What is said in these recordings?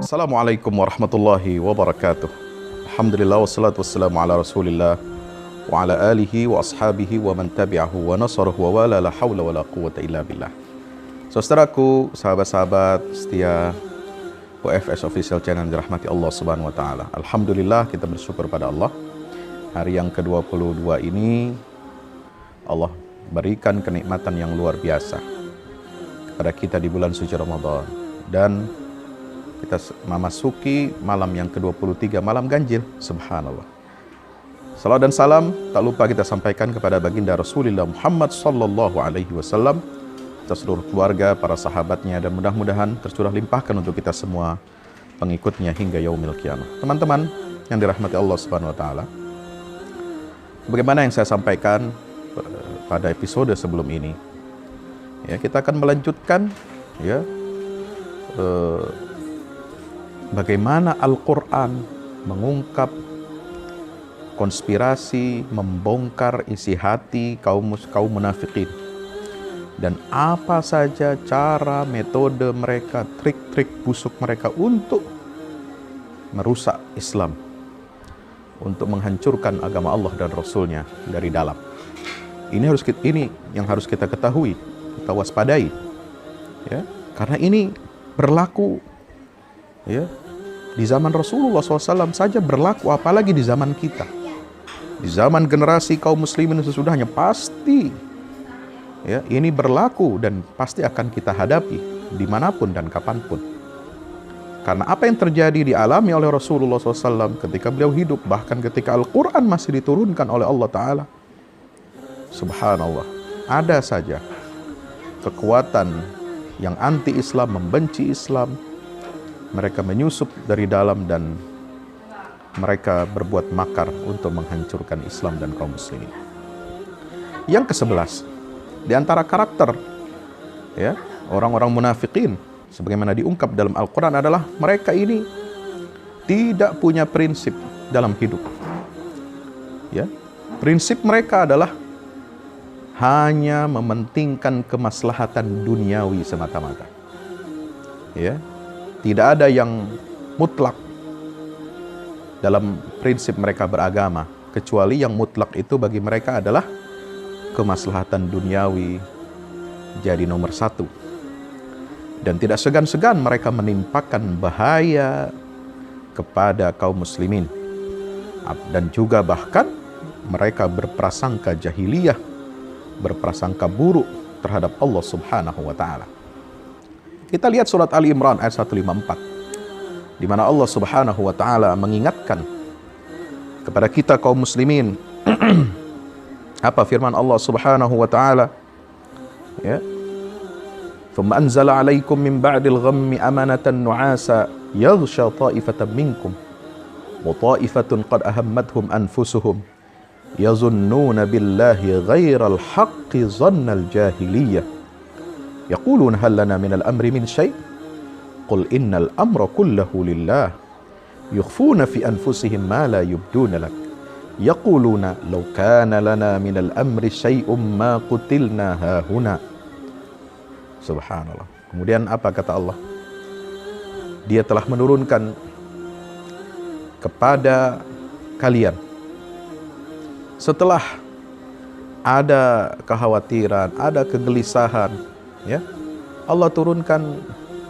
Assalamualaikum warahmatullahi wabarakatuh. Alhamdulillah wassalatu wassalamu ala rasulillah wa ala alihi wa ashabihi wa man tabi'ahu wa nasarahu wa wala la hawla wa la quwwata illa billah. Saudaraku, sahabat-sahabat setia UFS Official Channel dirahmati Allah Subhanahu wa taala. Alhamdulillah, kita bersyukur pada Allah. Hari yang ke-22 ini Allah berikan kenikmatan yang luar biasa kepada kita di bulan suci Ramadan, dan kita memasuki malam yang ke-23, malam ganjil. Subhanallah. Salawat dan salam tak lupa kita sampaikan kepada baginda Rasulullah Muhammad sallallahu alaihi wasallam, atas seluruh keluarga, para sahabatnya, dan mudah-mudahan tercurah limpahkan untuk kita semua pengikutnya hingga yaumil qiyamah. Teman-teman yang dirahmati Allah Subhanahu wa taala, bagaimana yang saya sampaikan pada episode sebelum ini, ya, kita akan melanjutkan bagaimana Al-Quran mengungkap konspirasi, membongkar isi hati kaum munafikin, dan apa saja cara, metode mereka, trik-trik busuk mereka untuk merusak Islam, untuk menghancurkan agama Allah dan Rasulnya dari dalam. Ini yang harus kita ketahui, kita waspadai, ya, karena ini berlaku, ya, di zaman Rasulullah SAW saja berlaku, apalagi di zaman kita, di zaman generasi kaum muslimin sesudahnya, pasti, ya, ini berlaku dan pasti akan kita hadapi dimanapun dan kapanpun. Karena apa yang terjadi dialami oleh Rasulullah SAW ketika beliau hidup, bahkan ketika Al-Quran masih diturunkan oleh Allah Ta'ala, subhanallah, ada saja kekuatan yang anti-Islam, membenci Islam. Mereka menyusup dari dalam dan mereka berbuat makar untuk menghancurkan Islam dan kaum muslimin. Yang ke-11, di antara karakter, ya, orang-orang munafikin sebagaimana diungkap dalam Al-Quran adalah mereka ini tidak punya prinsip dalam hidup. Ya, prinsip mereka adalah hanya mementingkan kemaslahatan duniawi semata-mata. Ya, tidak ada yang mutlak dalam prinsip mereka beragama, kecuali yang mutlak itu bagi mereka adalah kemaslahatan duniawi jadi nomor satu. Dan tidak segan-segan mereka menimpakan bahaya kepada kaum muslimin. Dan juga bahkan mereka berprasangka jahiliyah, berprasangka buruk terhadap Allah Subhanahu wa taala. Kita lihat surat Ali Imran ayat 154, di mana Allah Subhanahu wa taala mengingatkan kepada kita kaum muslimin. Apa firman Allah Subhanahu wa taala? Ya. "Tsumma anzala 'alaikum min ba'dil ghammi amanatan nu'asa yaghsha ta'ifatan minkum wa ta'ifatun qad ahammathum anfusuhum yazunnuna billahi ghairal haqqi dhannal jahiliyah yaquluna hal lana minal amri min syai' qul innal amra kullahu lillah yukhfuna fi anfusihim ma la yubduna lak yaquluna law kana lana minal amri syai'um ma qutilna hahuna." Subhanallah. Kemudian apa kata Allah? Dia telah menurunkan kepada kalian setelah ada kekhawatiran, ada kegelisahan, ya, Allah turunkan,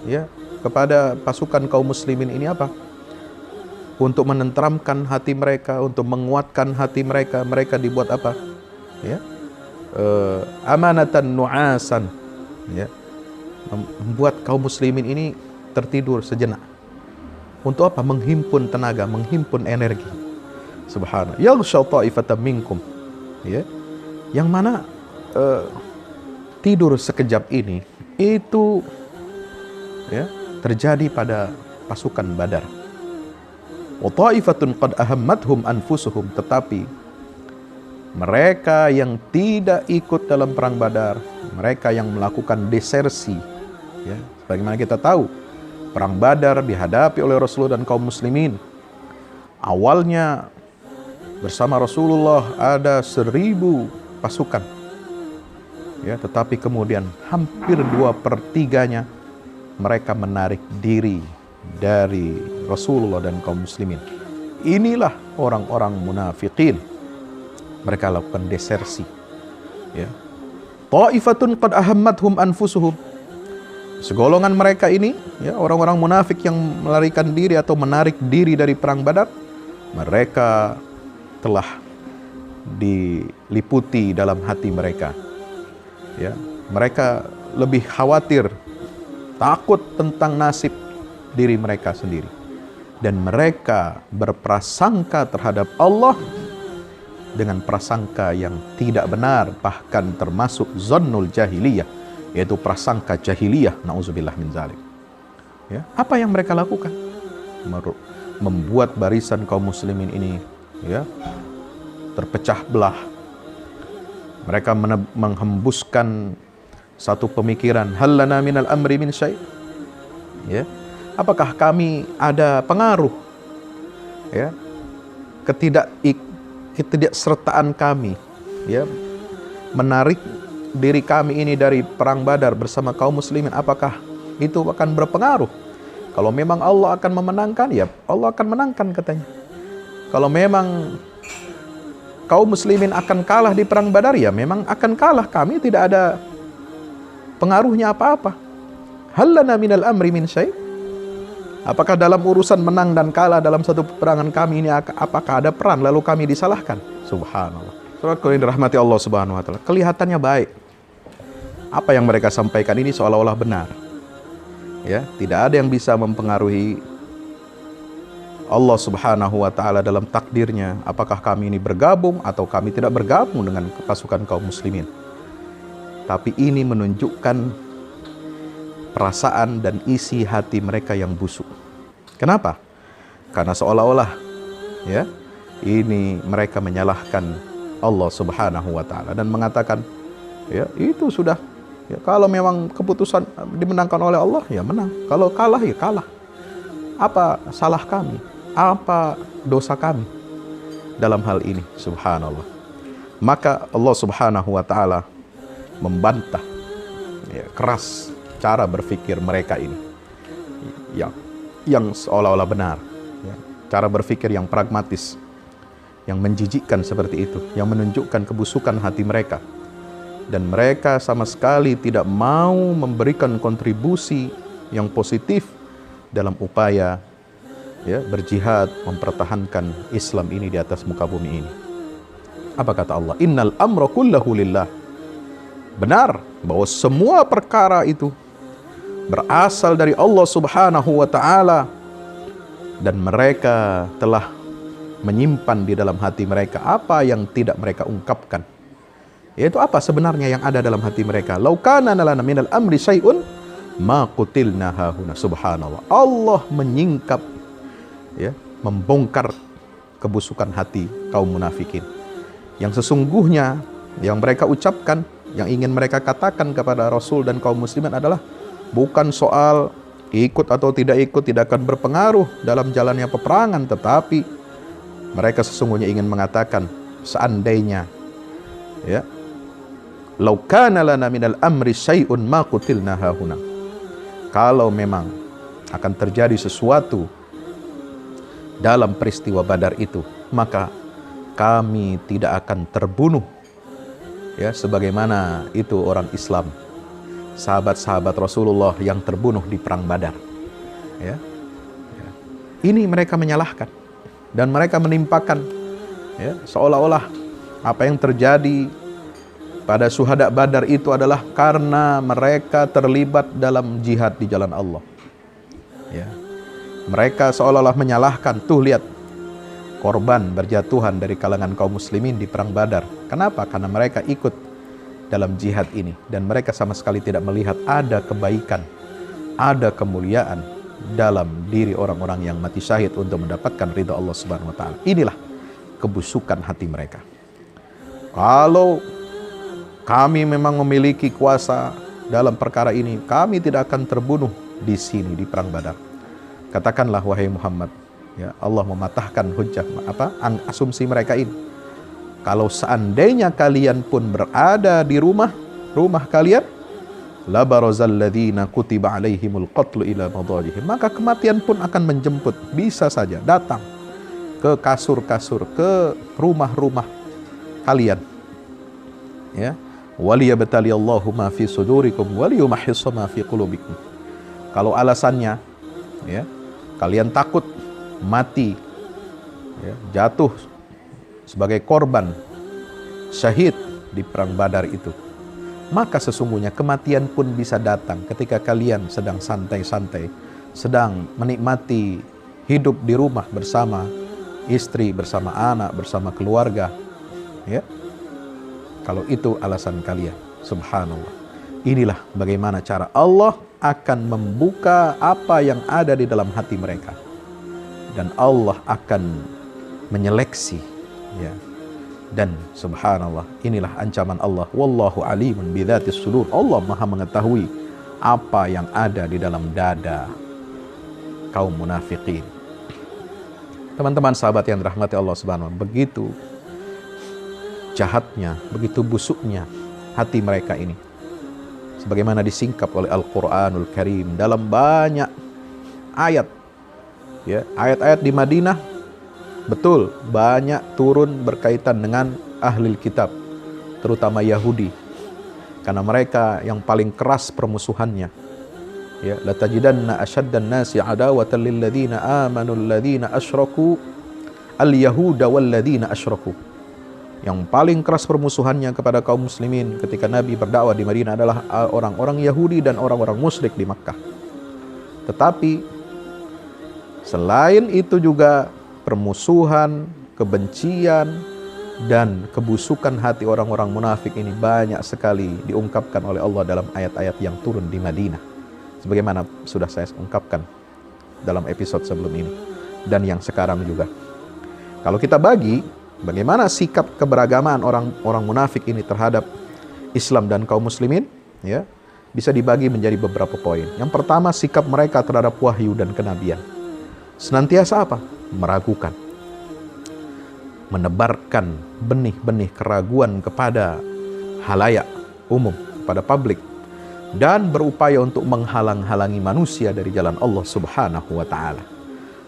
ya, kepada pasukan kaum muslimin ini apa? Untuk menenteramkan hati mereka, untuk menguatkan hati mereka. Mereka dibuat apa? Ya, amanatan nu'asan, ya, membuat kaum muslimin ini tertidur sejenak. Untuk apa? Menghimpun tenaga, menghimpun energi. Subhanallah. Yaghsha ta'ifatan minkum, ya, yang mana tidur sekejap ini itu, ya, terjadi pada pasukan Badar. Wa ta'ifatun qad ahammathum anfusuhum, tetapi mereka yang tidak ikut dalam perang Badar, mereka yang melakukan desersi, ya, sebagaimana kita tahu perang Badar dihadapi oleh Rasulullah dan kaum muslimin. Awalnya bersama Rasulullah ada 1000 pasukan, ya, tetapi kemudian hampir 2/3 mereka menarik diri dari Rasulullah dan kaum muslimin. Inilah orang-orang munafikin. Mereka lakukan desersi. Ya. Ta'ifatun qad ahammathum anfusuhum. Segolongan mereka ini, ya, orang-orang munafik yang melarikan diri atau menarik diri dari perang Badar, mereka telah diliputi dalam hati mereka. Ya, mereka lebih khawatir, takut tentang nasib diri mereka sendiri. Dan mereka berprasangka terhadap Allah dengan prasangka yang tidak benar, bahkan termasuk zannul jahiliyah, yaitu prasangka jahiliyah, na'udzubillah min zalik. Ya, apa yang mereka lakukan? Membuat barisan kaum muslimin ini, ya, terpecah belah. Mereka menghembuskan satu pemikiran, hal lana minal amri min syai'. Ya, apakah kami ada pengaruh, ya, ketidaksertaan kami, ya, menarik diri kami ini dari perang Badar bersama kaum muslimin, apakah itu akan berpengaruh? Kalau memang Allah akan memenangkan, ya Allah akan menangkan, katanya. Kalau memang kaum muslimin akan kalah di perang Badar, ya memang akan kalah, kami tidak ada pengaruhnya apa-apa. Hal lana minal amri min syai'. Apakah dalam urusan menang dan kalah dalam satu peperangan kami ini, apakah ada peran lalu kami disalahkan? Subhanallah. Saudaraku yang dirahmati Allah Subhanahu wa taala, kelihatannya baik. Apa yang mereka sampaikan ini seolah-olah benar. Ya, tidak ada yang bisa mempengaruhi Allah Subhanahu wa taala dalam takdirnya apakah kami ini bergabung atau kami tidak bergabung dengan pasukan kaum muslimin. Tapi ini menunjukkan perasaan dan isi hati mereka yang busuk. Kenapa? Karena seolah-olah, ya, ini mereka menyalahkan Allah Subhanahu wa taala dan mengatakan, ya, itu sudah, ya, kalau memang keputusan dimenangkan oleh Allah, ya menang. Kalau kalah, ya kalah. Apa salah kami? Apa dosa kami dalam hal ini? Subhanallah. Maka Allah Subhanahu wa taala membantah, ya, keras cara berpikir mereka ini yang seolah-olah benar, ya, cara berpikir yang pragmatis, yang menjijikkan seperti itu, yang menunjukkan kebusukan hati mereka. Dan mereka sama sekali tidak mau memberikan kontribusi yang positif dalam upaya, ya, berjihad mempertahankan Islam ini di atas muka bumi ini. Apa kata Allah? Innal amra kullahu lillah. Benar bahwa semua perkara itu berasal dari Allah Subhanahu wa taala, dan mereka telah menyimpan di dalam hati mereka apa yang tidak mereka ungkapkan. Yaitu apa sebenarnya yang ada dalam hati mereka? Lau kana lana minal amri syai'un ma qutilna hahuna. Subhanallah. Allah menyingkap, ya, membongkar kebusukan hati kaum munafikin. Yang sesungguhnya yang mereka ucapkan, yang ingin mereka katakan kepada Rasul dan kaum muslimin adalah bukan soal ikut atau tidak ikut, tidak akan berpengaruh dalam jalannya peperangan, tetapi mereka sesungguhnya ingin mengatakan, seandainya, ya, lau kana lana minal amri syai'un ma qutilna hahuna. Kalau memang akan terjadi sesuatu dalam peristiwa Badar itu, maka kami tidak akan terbunuh, ya, sebagaimana itu orang Islam, sahabat-sahabat Rasulullah yang terbunuh di perang Badar. Ya. Ini mereka menyalahkan dan mereka menimpakan, ya, seolah-olah apa yang terjadi pada syuhada Badar itu adalah karena mereka terlibat dalam jihad di jalan Allah. Ya. Mereka seolah-olah menyalahkan, tuh lihat, korban berjatuhan dari kalangan kaum muslimin di perang Badar. Kenapa? Karena mereka ikut dalam jihad ini dan mereka sama sekali tidak melihat ada kebaikan, ada kemuliaan dalam diri orang-orang yang mati syahid untuk mendapatkan ridha Allah Subhanahu wa taala. Inilah kebusukan hati mereka. Kalau kami memang memiliki kuasa dalam perkara ini, kami tidak akan terbunuh di sini di perang Badar. Katakanlah wahai Muhammad, ya, Allah mematahkan hujah, asumsi mereka ini. Kalau seandainya kalian pun berada di rumah kalian, la barazal ladzina kutiba alaihimul qatlu ila madajihim, maka kematian pun akan menjemput, bisa saja datang ke kasur-kasur, ke rumah-rumah kalian. Ya, waliyabtaliyallahu ma fi sudurikum waliyumahhissa ma fi qulubikum. Kalau alasannya ya, kalian takut mati, ya, jatuh sebagai korban syahid di perang Badar itu, maka sesungguhnya kematian pun bisa datang ketika kalian sedang santai-santai, sedang menikmati hidup di rumah bersama istri, bersama anak, bersama keluarga. Ya, kalau itu alasan kalian, subhanallah. Inilah bagaimana cara Allah akan membuka apa yang ada di dalam hati mereka, dan Allah akan menyeleksi, ya. Dan subhanallah, inilah ancaman Allah, wallahu alimun bidzatis sudur. Allah Maha mengetahui apa yang ada di dalam dada kaum munafikin. Teman-teman sahabat yang dirahmati Allah Subhanahu wa ta'ala, begitu jahatnya, begitu busuknya hati mereka ini, sebagaimana disingkap oleh Al-Qur'anul Karim dalam banyak ayat. Ya, ayat-ayat di Madinah betul banyak turun berkaitan dengan ahli kitab, terutama Yahudi, karena mereka yang paling keras permusuhannya. Ya, latajidanna ashaddan nasi adawatan lil ladzina amanu alladzina asyraku al-yahuda wal ladzina asyraku. Yang paling keras permusuhannya kepada kaum muslimin ketika Nabi berdakwah di Madinah adalah orang-orang Yahudi dan orang-orang musyrik di Makkah. Tetapi selain itu juga permusuhan, kebencian, dan kebusukan hati orang-orang munafik ini banyak sekali diungkapkan oleh Allah dalam ayat-ayat yang turun di Madinah, sebagaimana sudah saya ungkapkan dalam episode sebelum ini dan yang sekarang juga. Kalau kita bagi bagaimana sikap keberagaman orang-orang munafik ini terhadap Islam dan kaum muslimin, ya, bisa dibagi menjadi beberapa poin. Yang pertama, sikap mereka terhadap wahyu dan kenabian. Senantiasa apa? Meragukan, menebarkan benih-benih keraguan kepada halayak umum, kepada publik, dan berupaya untuk menghalang-halangi manusia dari jalan Allah Subhanahu wa ta'ala.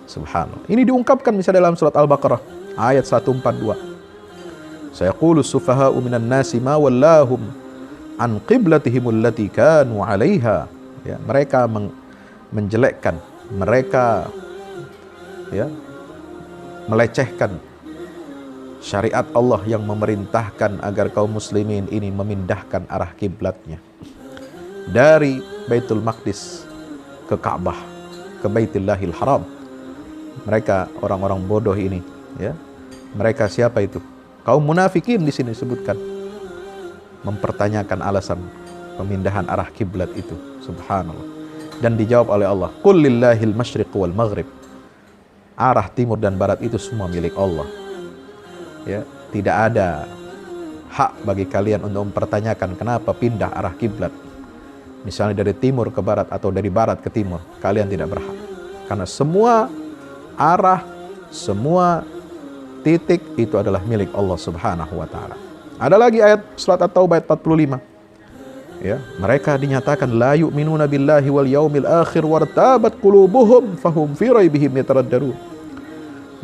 Subhanallah. Ini diungkapkan misalnya dalam surat Al-Baqarah ayat 142. Sayaqulu sufaha'u minan nasi ma wallahum an qiblatihim allati kanu 'alaiha. Ya, mereka menjelekkan, mereka, ya, melecehkan syariat Allah yang memerintahkan agar kaum muslimin ini memindahkan arah kiblatnya dari Baitul Maqdis ke Ka'bah, ke Baitullahil Haram. Mereka orang-orang bodoh ini, ya. Mereka siapa itu? Kaum munafikin di sini disebutkan, mempertanyakan alasan pemindahan arah kiblat itu. Subhanallah. Dan dijawab oleh Allah, qul lillahil masyriq wal maghrib. Arah timur dan barat itu semua milik Allah. Ya, tidak ada hak bagi kalian untuk mempertanyakan kenapa pindah arah kiblat. Misalnya dari timur ke barat atau dari barat ke timur, kalian tidak berhak. Karena semua arah, semua titik itu adalah milik Allah Subhanahu wa ta'ala. Ada lagi ayat surat At-Taubah ayat 45. Ya, mereka dinyatakan la yu'minuna billahi wal yaumil akhir wartabat qulubuhum fahum fi raibihim yataraddarun.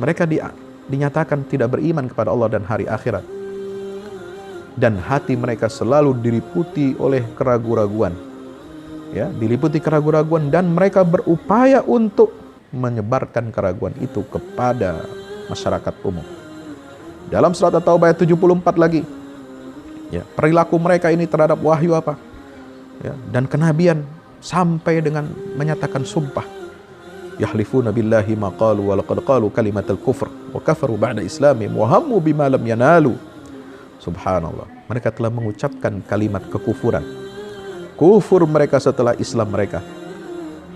Mereka dinyatakan tidak beriman kepada Allah dan hari akhirat, dan hati mereka selalu diliputi oleh keraguan-raguan. Ya, diliputi keraguan-raguan, dan mereka berupaya untuk menyebarkan keraguan itu kepada masyarakat umum. Dalam surat At-Taubah ayat 74 lagi, ya, perilaku mereka ini terhadap wahyu apa? Ya, dan kenabian sampai dengan menyatakan sumpah. Yahlifuna billahi ma qalu wa laqad qalu kalimatal kufr wa kafaru ba'da islamihim wa hammu bima lam yanalu. Subhanallah. Mereka telah mengucapkan kalimat kekufuran. Kufur mereka setelah Islam mereka.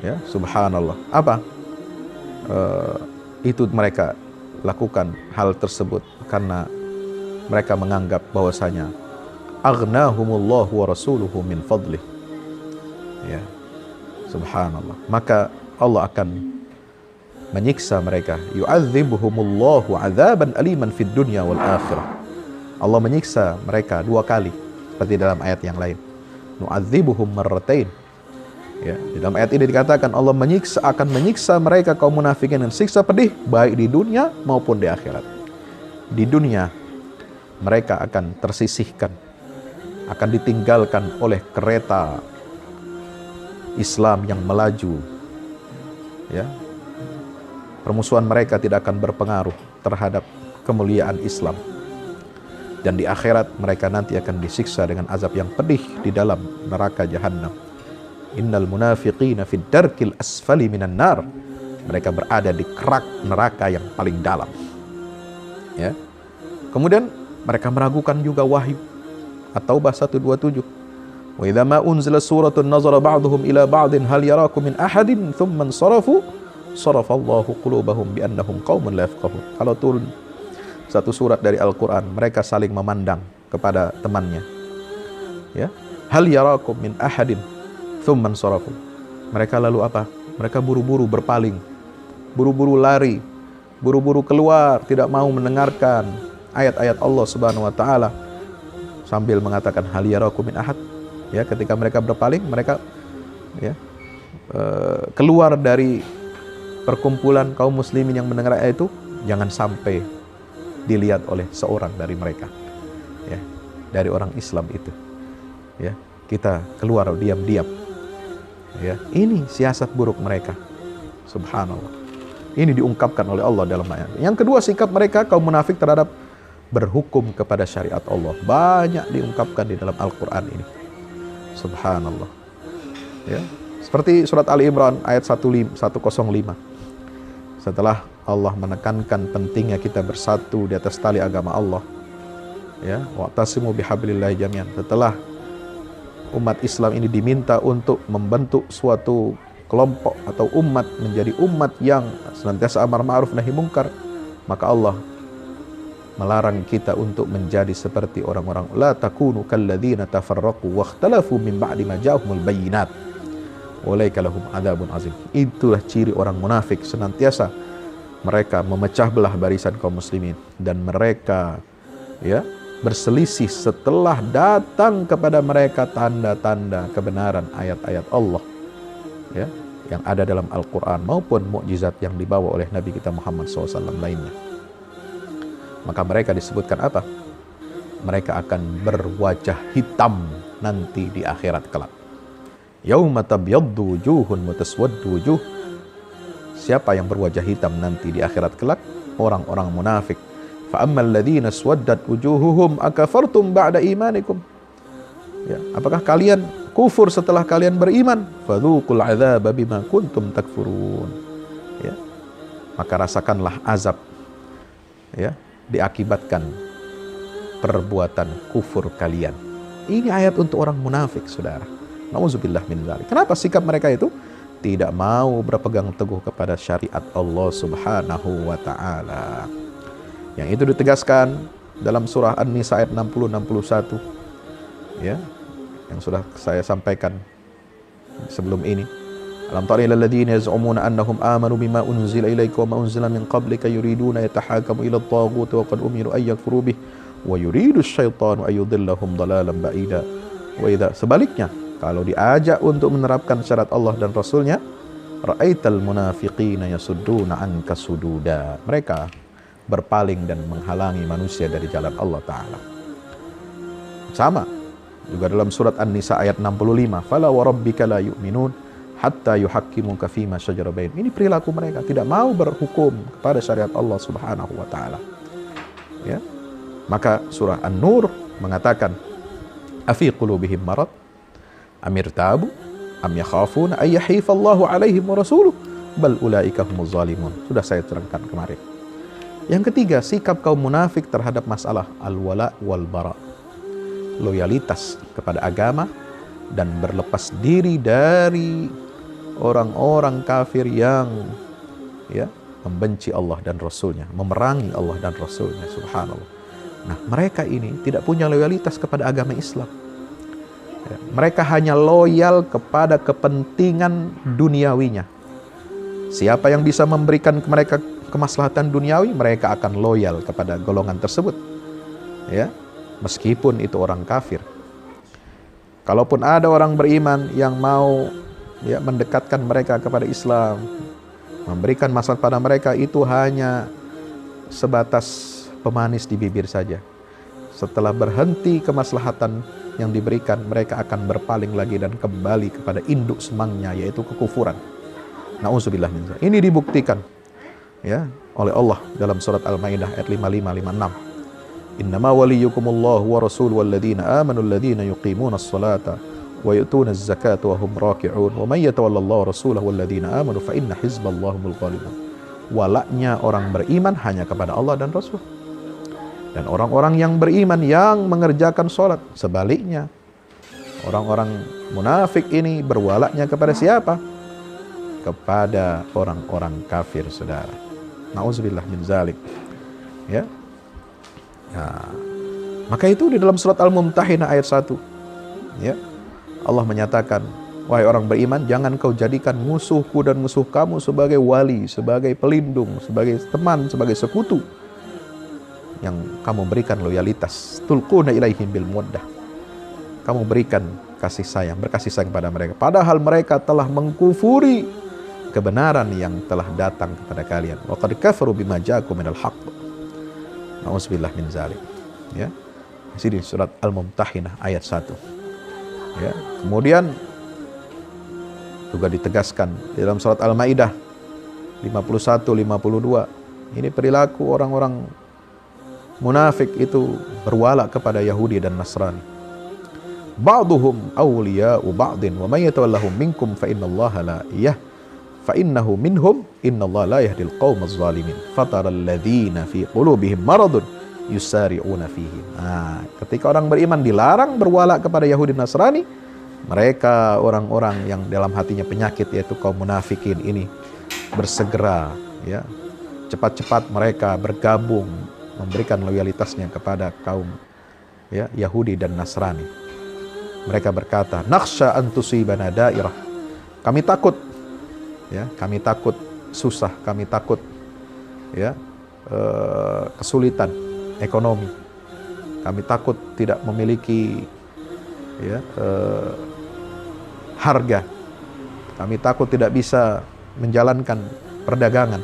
Ya, subhanallah. Apa? Itu mereka lakukan hal tersebut karena mereka menganggap bahwasanya aghnahumullahu wa rasuluhu min fadlih. Ya, subhanallah. Maka Allah akan menyiksa mereka. Yu'adzibuhumullahu 'adzaban aliman fid dunya wal akhirah. Allah menyiksa mereka dua kali seperti dalam ayat yang lain. nu'adzibuhum marratain. Ya, di dalam ayat ini dikatakan Allah akan menyiksa mereka kaum munafikin dengan siksa pedih baik di dunia maupun di akhirat. Di dunia mereka akan tersisihkan, akan ditinggalkan oleh kereta Islam yang melaju. Ya. Permusuhan mereka tidak akan berpengaruh terhadap kemuliaan Islam. Dan di akhirat mereka nanti akan disiksa dengan azab yang pedih di dalam neraka Jahannam. Innal munafiqina fid darkil asfali minan nar. Mereka berada di kerak neraka yang paling dalam. Ya. Kemudian mereka meragukan juga wahyu. At-Taubah 127. Wa idza ma unzila suratun nazara ba'dhum ila ba'din hal yarakum min ahadin thumma sarafu sarafallahu qulubahum bi annahum qaumun la yafqahun. Kalau turun satu surat dari Al-Quran, mereka saling memandang kepada temannya. Ya, hal yarakum min ahadin thumman sarafu. Mereka lalu apa? Mereka buru-buru berpaling, buru-buru lari, buru-buru keluar, tidak mau mendengarkan ayat-ayat Allah Subhanahu wa taala sambil mengatakan hal yarakum min ahad. Ya, ketika mereka berpaling, mereka ya keluar dari perkumpulan kaum muslimin yang mendengar ayat itu, jangan sampai dilihat oleh seorang dari mereka, ya, dari orang Islam itu, ya, kita keluar diam-diam, ya, ini siasat buruk mereka, subhanallah, ini diungkapkan oleh Allah dalam ayat. Yang kedua, sikap mereka kaum munafik terhadap berhukum kepada syariat Allah, banyak diungkapkan di dalam Al-Quran ini, subhanallah, ya, seperti surat Ali Imran ayat 105. Setelah Allah menekankan pentingnya kita bersatu di atas tali agama Allah, ya, wa'tasimu bihablillahi jami'an. Setelah umat Islam ini diminta untuk membentuk suatu kelompok atau umat menjadi umat yang senantiasa amar ma'ruf nahi mungkar, maka Allah melarang kita untuk menjadi seperti orang-orang la takunu kalladzina tafarraqu wakhtalafu min ba'di ma ja'ahumul bayyinat ulaika lahum adzabun azim. Itulah ciri orang munafik, senantiasa mereka memecah belah barisan kaum muslimin dan mereka ya berselisih setelah datang kepada mereka tanda-tanda kebenaran ayat-ayat Allah, ya, yang ada dalam Al-Quran maupun mukjizat yang dibawa oleh Nabi kita Muhammad SAW lainnya. Maka mereka disebutkan apa? Mereka akan berwajah hitam nanti di akhirat kelak. Yauma tabyaddu wujuhun wa taswaddu wujuh. Siapa yang berwajah hitam nanti di akhirat kelak? Orang-orang munafik. Fa ammal ladzina swaddat wujuhuhum akafartum ba'da imanikum. Ya, apakah kalian kufur setelah kalian beriman? Fadzuqul adzaba bima kuntum takfurun. Ya. Maka rasakanlah azab, ya, diakibatkan perbuatan kufur kalian. Ini ayat untuk orang munafik, saudara. Nauzubillah min dzalik. Kenapa sikap mereka itu? Tidak mau berpegang teguh kepada syariat Allah Subhanahu wa taala. Yang itu ditegaskan dalam surah An-Nisa ayat 60-61. Ya, yang sudah saya sampaikan sebelum ini. Alam tara ilal ladzina yaz'umuna annahum amanu bima unzila ilaika wa ma unzila min qablika yuriduna yatahakamu ila at-taghut wa qad umiru ay yakfuru bih wa yuridu asy-syaitanu ay yudhillahum dhalalan ba'ida. Wa idza, sebaliknya, kalau diajak untuk menerapkan syariat Allah dan Rasulnya, ra'aital munafiqina yasudduna anka sududa. Mereka berpaling dan menghalangi manusia dari jalan Allah Ta'ala. Sama juga dalam surat An-Nisa ayat 65. Fala wa rabbika la yu'minun hatta yuhakkimuka fima syajara bainahum. Ini perilaku mereka, tidak mau berhukum kepada syariat Allah Subhanahu wa taala. Ya. Maka surah An-Nur mengatakan, afi qulubihim marad amir tabu am yakhafuna ay yahifallahu alaihim wa rasuluh bal ulaika humuz zalimun. Sudah saya terangkan kemarin. Yang ketiga, sikap kaum munafik terhadap masalah al-wala wal bara. Loyalitas kepada agama dan berlepas diri dari orang-orang kafir yang ya membenci Allah dan Rasulnya, memerangi Allah dan Rasulnya, subhanallah. Nah, mereka ini tidak punya loyalitas kepada agama Islam. Ya, mereka hanya loyal kepada kepentingan duniawinya. Siapa yang bisa memberikan mereka kemaslahatan duniawi, mereka akan loyal kepada golongan tersebut. Ya, meskipun itu orang kafir. Kalaupun ada orang beriman yang mau mendekatkan mereka kepada Islam, memberikan manfaat pada mereka, itu hanya sebatas pemanis di bibir saja. Setelah berhenti kemaslahatan yang diberikan, mereka akan berpaling lagi dan kembali kepada induk semangnya, yaitu kekufuran. Na'udzubillah min dzalik. Ini dibuktikan oleh Allah dalam surat Al-Maidah ayat 55-56. Innama waliyukumullahu wa rasul walladzina amanu alladzina yuqimuna as-salata wa yu'tuna az-zakata wa hum raki'un wa may yatawallallahu rasulahu walladzina amanu fa inna hizballahi humul ghalibun. Walaknya orang beriman hanya kepada Allah dan Rasul. Dan orang-orang yang beriman yang mengerjakan sholat. Sebaliknya, orang-orang munafik ini berwalaknya kepada siapa? Kepada orang-orang kafir, saudara. Na'udzubillah min dzalik. Ya. Nah, maka itu di dalam surat Al-Mumtahinah ayat 1. Ya. Allah menyatakan, wahai orang beriman, jangan kau jadikan musuhku dan musuh kamu sebagai wali, sebagai pelindung, sebagai teman, sebagai sekutu yang kamu berikan loyalitas. Tulquna ilaihim bil muwaddah. Kamu berikan kasih sayang, berkasih sayang pada mereka, padahal mereka telah mengkufuri kebenaran yang telah datang kepada kalian. Wa qad kafaru bima ja'akum minal haqq. Na'udzubillah min dzalik. Ya. Di sini surat Al-Mumtahinah ayat 1. Ya. Kemudian juga ditegaskan di dalam surat Al-Maidah 51-52. Ini perilaku orang-orang munafik itu berwala kepada Yahudi dan Nasrani. Ba'duhum awliya'u ba'din wa may yatawallahum minkum fa innallaha la fa innahu minhum innallaha la yahdil qaumaz zalimin fataral ladzina fi qulubihim maradun yusari'una fihi. Nah, ketika orang beriman dilarang berwala kepada Yahudi dan Nasrani, mereka orang-orang yang dalam hatinya penyakit, yaitu kaum munafikin ini, bersegera cepat-cepat mereka bergabung memberikan loyalitasnya kepada kaum Yahudi dan Nasrani. Mereka berkata, nakhsha an tusibana dairah. Kami takut kami takut susah, kami takut kesulitan ekonomi. Kami takut tidak memiliki harga. Kami takut tidak bisa menjalankan perdagangan.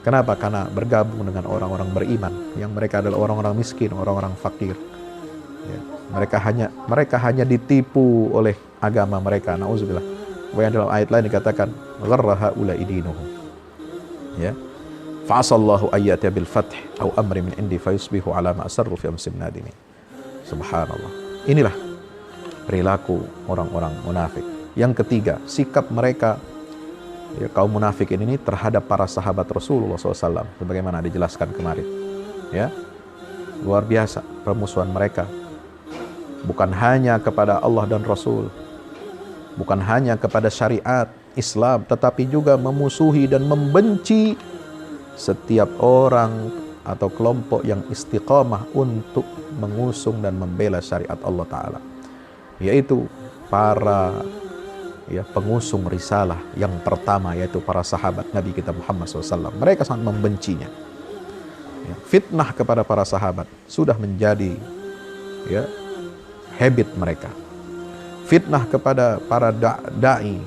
Kenapa? Karena bergabung dengan orang-orang beriman yang mereka adalah orang-orang miskin, orang-orang fakir. Mereka hanya ditipu oleh agama mereka. Nauzubillah. Yang dalam ayat lain dikatakan gharra haula'i dinuhum. Fa'asallahu ayyata bil fath aw amri min indi fayusbihu ala ma asarru fi amsim nadimin. Subhanallah. Inilah perilaku orang-orang munafik. Yang ketiga, sikap mereka kaum munafik ini terhadap para sahabat Rasulullah SAW, sebagaimana dijelaskan kemarin. Luar biasa permusuhan mereka, bukan hanya kepada Allah dan Rasul, bukan hanya kepada syariat Islam, tetapi juga memusuhi dan membenci setiap orang atau kelompok yang istiqamah untuk mengusung dan membela syariat Allah Ta'ala, yaitu para pengusung risalah yang pertama, yaitu para sahabat Nabi kita Muhammad SAW. Mereka sangat membencinya. Fitnah kepada para sahabat sudah menjadi habit mereka. Fitnah kepada para da'i,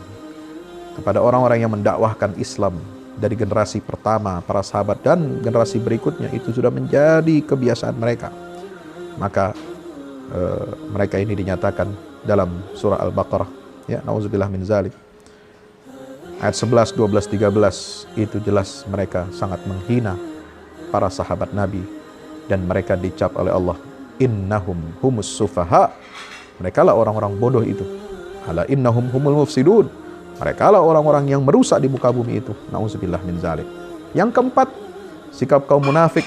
kepada orang-orang yang mendakwahkan Islam dari generasi pertama, para sahabat, dan generasi berikutnya, itu sudah menjadi kebiasaan mereka. Maka mereka ini dinyatakan dalam surah Al-Baqarah, na'udzubillah min dzalik, ayat 11, 12, 13, itu jelas mereka sangat menghina para sahabat Nabi, dan mereka dicap oleh Allah, innahum humus sufaha, mereka lah orang-orang bodoh itu. Ala innahum humul mufsidun, mereka lah orang-orang yang merusak di muka bumi itu. Na'udzubillah min dzalik. Yang keempat, sikap kaum munafik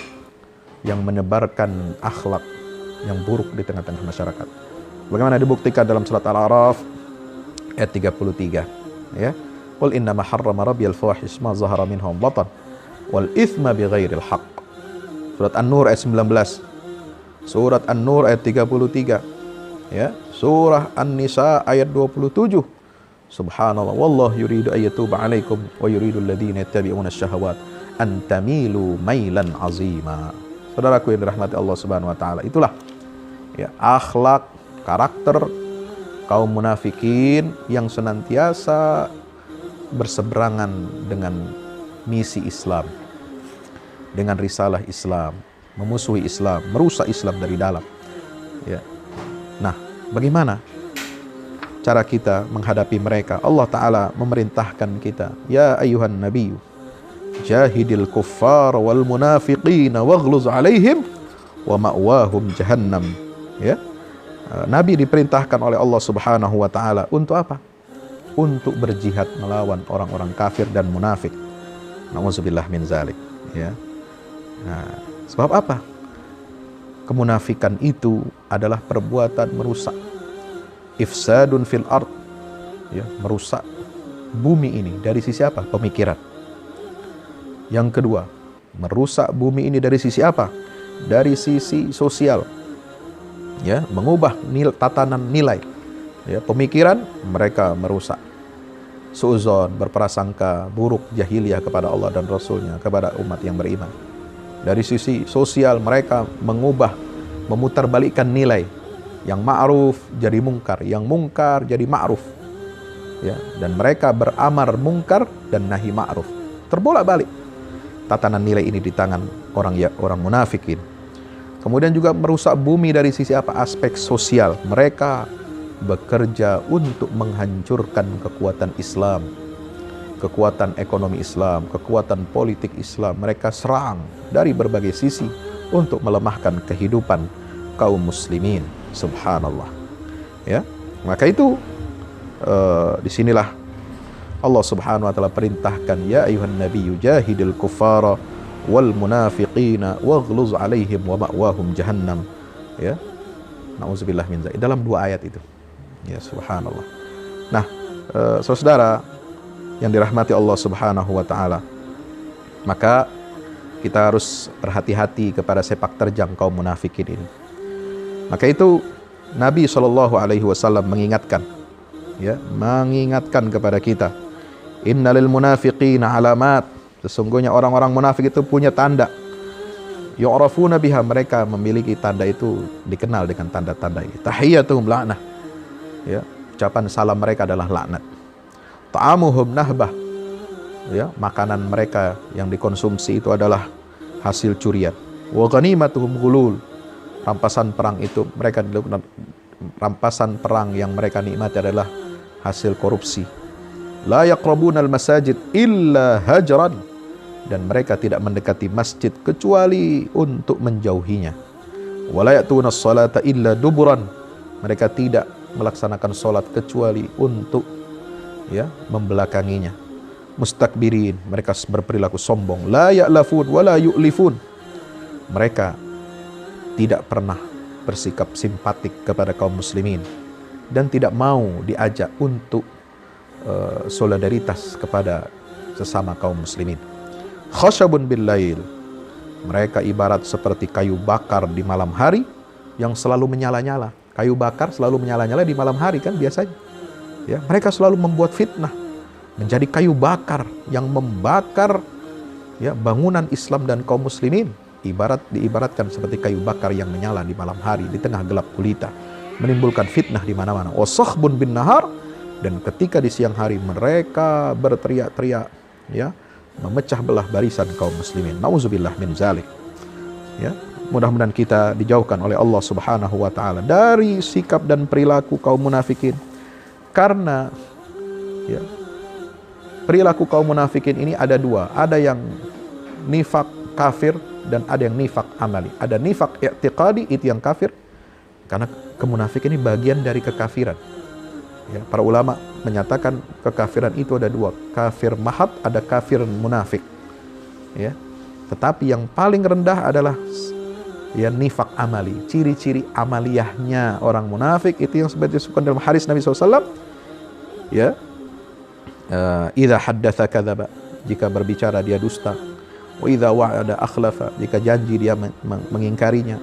yang menyebarkan akhlak yang buruk di tengah-tengah masyarakat. Bagaimana dibuktikan dalam surat Al-A'raf ayat 33. Qul innama harrama rabbiyal fawahish ma zahara minha wa batan wal itsma bighairil haqq. Surat An-Nur ayat 19. Surat An-Nur ayat 33. Surah An-Nisa ayat 27. Subhanallah, wallahu yuridu ayyatuba alaikum wa yuridu alladhina yattabi'una asyahawat an tamilu mailan azima. Saudaraku yang dirahmati Allah Subhanahu wa taala, itulah akhlak, karakter kaum munafikin yang senantiasa berseberangan dengan misi Islam, dengan risalah Islam, memusuhi Islam, merusak Islam dari dalam. Ya. Nah, bagaimana cara kita menghadapi mereka? Allah Ta'ala memerintahkan kita, ya ayuhan nabiyyu jahidil kuffar wal munafiqina waghluz alaihim wa ma'wahum jahannam. Ya. Nabi diperintahkan oleh Allah Subhanahu wa Ta'ala untuk apa? Untuk berjihad melawan orang-orang kafir dan munafik. Nauzubillah min zalik. Ya. Nah, sebab apa? Kemunafikan itu adalah perbuatan merusak. Ifsadun fil ard. Ya, merusak bumi ini dari sisi apa? Pemikiran. Yang kedua, merusak bumi ini dari sisi apa? Dari sisi sosial. Ya, mengubah tatanan nilai. Ya, pemikiran mereka merusak. Suuzon, berprasangka buruk, jahiliyah kepada Allah dan Rasulnya, kepada umat yang beriman. Dari sisi sosial mereka mengubah, memutarbalikkan nilai. Yang ma'ruf jadi mungkar, yang mungkar jadi ma'ruf. Ya, dan mereka beramar mungkar dan nahi ma'ruf. Terbolak-balik tatanan nilai ini di tangan orang munafikin. Kemudian juga merusak bumi dari sisi apa? Aspek sosial. Mereka bekerja untuk menghancurkan kekuatan Islam, kekuatan ekonomi Islam, kekuatan politik Islam. Mereka serang dari berbagai sisi untuk melemahkan kehidupan kaum muslimin. Subhanallah. Ya, maka itu disinilah Allah Subhanahu wa Ta'ala perintahkan, ya ayuhan nabiyyu jahidil kuffara wal munafiqina waghluz alaihim wa ma'wahum jahannam. Ya, nauzubillah min dzalik. Dalam 2 ayat itu. Ya, subhanallah. Nah, saudara yang dirahmati Allah Subhanahu wa Ta'ala, maka kita harus berhati-hati kepada sepak terjang kaum munafikin ini. Maka itu Nabi SAW mengingatkan, ya, mengingatkan kepada kita, innalil munafiqina alamat. Sesungguhnya orang-orang munafik itu punya tanda. Yu'rafuna biha, mereka memiliki tanda itu, dikenal dengan tanda-tanda ini. Tahiyyatuhum la'nah. Ya, ucapan salam mereka adalah laknat. Ta'amuhum nahbah. Ya, makanan mereka yang dikonsumsi itu adalah hasil curian. Wa ghanimatuhum ghulul. Rampasan perang itu mereka dilakukan, rampasan perang yang mereka nikmati adalah hasil korupsi. La yaqrabunal masajid illa hajran, dan mereka tidak mendekati masjid kecuali untuk menjauhinya. Wa la ya'tunas salata illa duburan, mereka tidak melaksanakan salat kecuali untuk, ya, membelakanginya. Mustakbirin, mereka berperilaku sombong. La ya'lafun wa la yu'lifun, mereka tidak pernah bersikap simpatik kepada kaum muslimin dan tidak mau diajak untuk solidaritas kepada sesama kaum muslimin. Khashabun bil lail, mereka ibarat seperti kayu bakar di malam hari yang selalu menyala-nyala. Kayu bakar selalu menyala-nyala di malam hari kan biasanya. Ya, mereka selalu membuat fitnah, menjadi kayu bakar yang membakar, ya, bangunan Islam dan kaum muslimin. Diibaratkan seperti kayu bakar yang menyala di malam hari di tengah gelap gulita, menimbulkan fitnah di mana-mana. Wasakhbun bin nahar, dan ketika di siang hari mereka berteriak-teriak, ya, memecah belah barisan kaum muslimin. Nauzubillah min zalik. Ya, mudah-mudahan kita dijauhkan oleh Allah Subhanahu wa Ta'ala dari sikap dan perilaku kaum munafikin. Karena, ya, perilaku kaum munafikin ini ada 2. Ada yang nifak kafir dan ada yang nifak amali. Ada nifak i'tiqadi, itu yang kafir, karena kemunafik ini bagian dari kekafiran. Ya, para ulama menyatakan kekafiran itu ada 2, kafir mahad, ada kafir munafik. Ya, tetapi yang paling rendah adalah, ya, nifak amali. Ciri-ciri amaliyahnya orang munafik itu yang seperti disebutkan dalam hadis Nabi SAW. Ya, idza haddatsa kadzaba, jika berbicara dia dusta. Wa idza wa'ada akhlafa, jika janji dia mengingkarinya.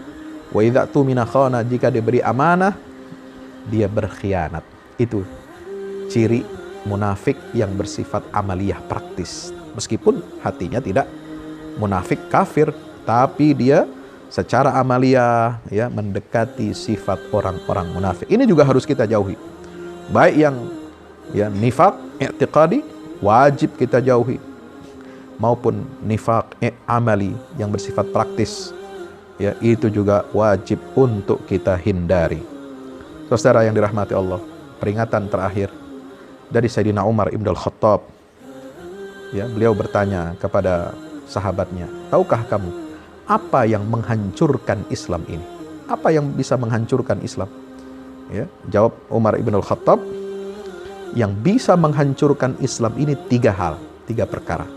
Wa idza tumina khana, jika diberi amanah dia berkhianat. Itu ciri munafik yang bersifat amaliyah, praktis. Meskipun hatinya tidak munafik kafir, tapi dia secara amaliyah, ya, mendekati sifat orang-orang munafik. Ini juga harus kita jauhi. Baik yang ya nifaq i'tiqadi wajib kita jauhi, maupun nifaq amali yang bersifat praktis, ya itu juga wajib untuk kita hindari. Saudara yang dirahmati Allah, peringatan terakhir dari Sayyidina Umar ibn al-Khattab. Ya, beliau bertanya kepada sahabatnya, tahukah kamu apa yang menghancurkan Islam ini? Apa yang bisa menghancurkan Islam? Ya, jawab Umar ibn al-Khattab, yang bisa menghancurkan Islam ini 3 hal, 3 perkara,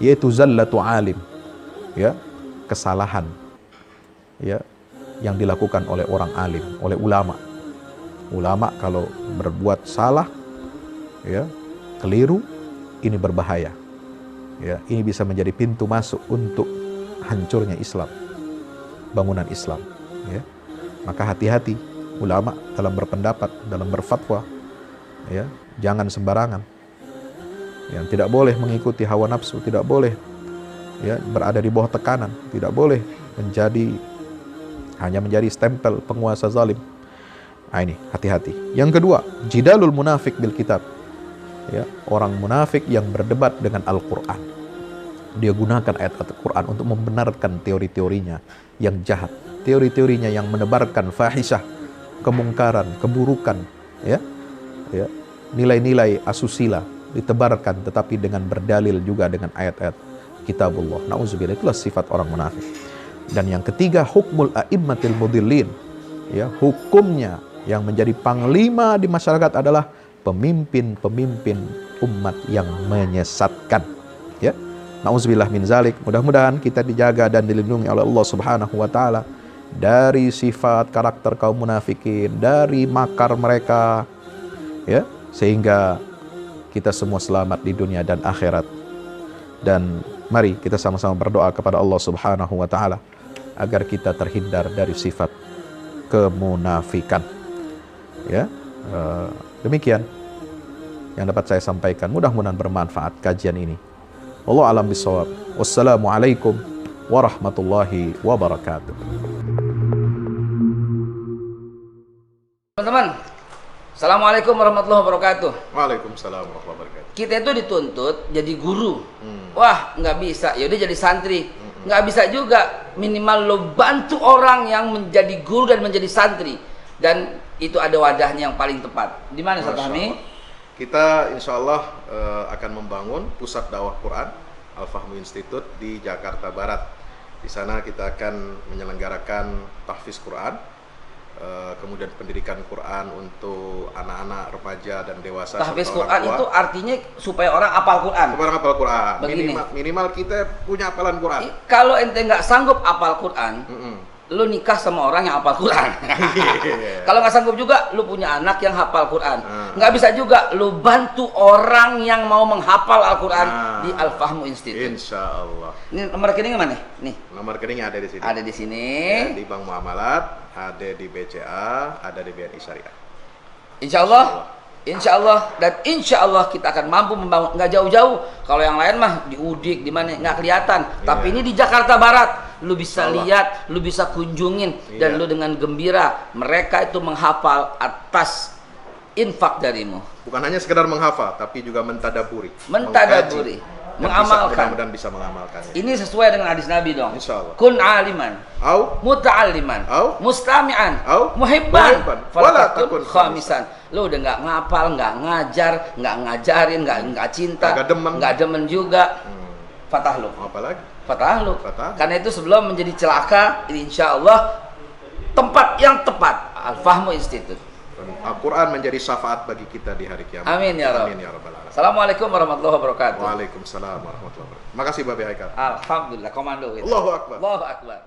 yaitu zallatu alim, ya, kesalahan, ya, yang dilakukan oleh orang alim, oleh ulama. Ulama kalau berbuat salah, ya, keliru, ini berbahaya. Ya, ini bisa menjadi pintu masuk untuk hancurnya Islam, bangunan Islam. Ya, maka hati-hati ulama dalam berpendapat, dalam berfatwa. Ya, jangan sembarangan. Ya, tidak boleh mengikuti hawa nafsu, tidak boleh ya berada di bawah tekanan, tidak boleh hanya menjadi stempel penguasa zalim. Nah, ini hati-hati. Yang kedua, jidalul munafik bil kitab. Ya, orang munafik yang berdebat dengan Al-Quran. Dia gunakan ayat Al-Quran untuk membenarkan teori-teorinya yang jahat, teori-teorinya yang menebarkan fahisyah, kemungkaran, keburukan, ya, nilai-nilai asusila ditebarkan, tetapi dengan berdalil juga dengan ayat-ayat kitabullah. Nauzubillah, itulah sifat orang munafik. Dan yang ketiga, hukmul a'immatil mudillin. Ya, hukumnya yang menjadi panglima di masyarakat adalah pemimpin-pemimpin umat yang menyesatkan. Ya, nauzubillah min zalik. Mudah-mudahan kita dijaga dan dilindungi oleh Allah Subhanahu wa taala dari sifat karakter kaum munafikin, dari makar mereka, ya, sehingga kita semua selamat di dunia dan akhirat. Dan mari kita sama-sama berdoa kepada Allah Subhanahu wa taala agar kita terhindar dari sifat kemunafikan. Ya, demikian yang dapat saya sampaikan. Mudah-mudahan bermanfaat kajian ini. Wallahu a'lam bishawab. Wassalamualaikum warahmatullahi wabarakatuh. Teman-teman, assalamualaikum warahmatullahi wabarakatuh. Waalaikumsalam warahmatullahi wabarakatuh. Kita itu dituntut jadi guru. Wah, nggak bisa. Ya udah jadi santri. Nggak bisa juga. Minimal lo bantu orang yang menjadi guru dan menjadi santri. Dan itu ada wadahnya yang paling tepat. Di mana, Ustaz Fahmi? Kita insya Allah akan membangun pusat dakwah Quran Al-Fahmu Institute di Jakarta Barat. Di sana kita akan menyelenggarakan tahfiz Quran, kemudian pendidikan Quran untuk anak-anak, remaja dan dewasa. Tahfiz Quran itu artinya supaya orang hafal Quran. Supaya orang hafal Quran. Begini. Minimal kita punya hafalan Quran. Kalau ente nggak sanggup hafal Quran, lu nikah sama orang yang hafal Quran. Kalau nggak sanggup juga, lu punya anak yang hafal Quran. Nggak bisa juga, lu bantu orang yang mau menghafal Al-Quran di Al-Fahmu Institute. Insya Allah. Ini nomor rekening mana? Nih. Nomor rekeningnya ada di sini. Ada di sini. Ya, di Bank Muamalat, ada di BCA, ada di BNI Syariah. Insya Allah. Insya Allah, dan insya Allah kita akan mampu membangun. Nggak jauh-jauh. Kalau yang lain mah di Udik, di mana nggak kelihatan. Tapi ini di Jakarta Barat, lu bisa lihat, lu bisa kunjungin, dan lu dengan gembira mereka itu menghafal atas infak darimu. Bukan hanya sekedar menghafal, tapi juga mentadaburi, mengamalkan. Mudah-mudahan bisa mengamalkan. Ini sesuai dengan hadis Nabi dong. Insya Allah. Kun aliman, Au muta'alliman, mustami'an, muhibban, wala takun khamisan. Lu udah nggak ngapal, nggak ngajar, nggak ngajarin, nggak cinta, nggak demen juga. Fatah lu. Apalagi? Fatah lu. Karena itu sebelum menjadi celaka, ini insya Allah tempat yang tepat, Al-Fahmu Institute. Al-Quran menjadi syafaat bagi kita di hari kiamat. Amin ya Rabb. Amin ya Rabbal alamin. Assalamualaikum warahmatullahi wabarakatuh. Waalaikumsalam warahmatullahi wabarakatuh. Makasih Bapak Haikal. Alhamdulillah, komando gitu. Allahu Akbar. Allahu Akbar.